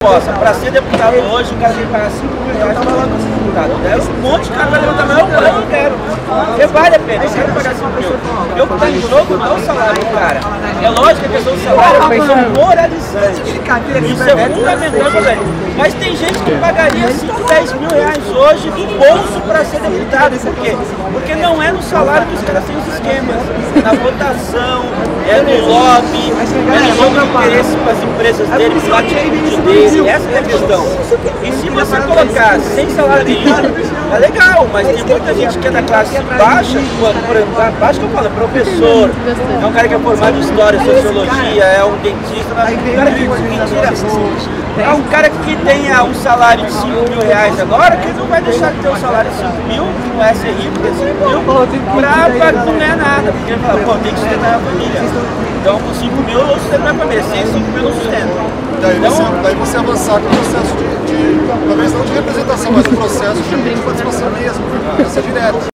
proposta. Para ser deputado hoje, o cara tem que pagar 5 mil reais para ser deputado. Daí um monte de cara vai levantar, mas eu não quero. Porque vale a pena, eu quero pagar 5 mil. Eu que estou em jogo não é o salário do cara. É lógico que a questão do salário é uma questão moralizante. Isso é fundamental, velho. Mas tem gente que pagaria 5, 10 mil reais hoje do bolso para ser deputado. Por quê? Porque não é no salário que os caras têm os esquemas. Na votação, é no lobby, é no jogo de interesse para as empresas dele, para a atitude dele. Essa é a questão. E se você colocar sem salário nenhum, é legal, mas tem muita gente que é da classe baixa, por exemplo, baixa que eu falo, é professor, é um cara que é formado em história, sociologia, é um dentista, um cara que é um cara que tenha um salário de 5 mil reais agora, que não vai deixar de ter um salário de 5 mil, que não é ser rico, ter 5 mil, pra não ganhar nada, porque ele fala, pô, tem que sustentar a família. Então com 5 mil eu sustento a minha família, sem 5 mil eu não sustento. Daí você avançar com o processo talvez não de representação, mas o processo de participação mesmo, ser direto.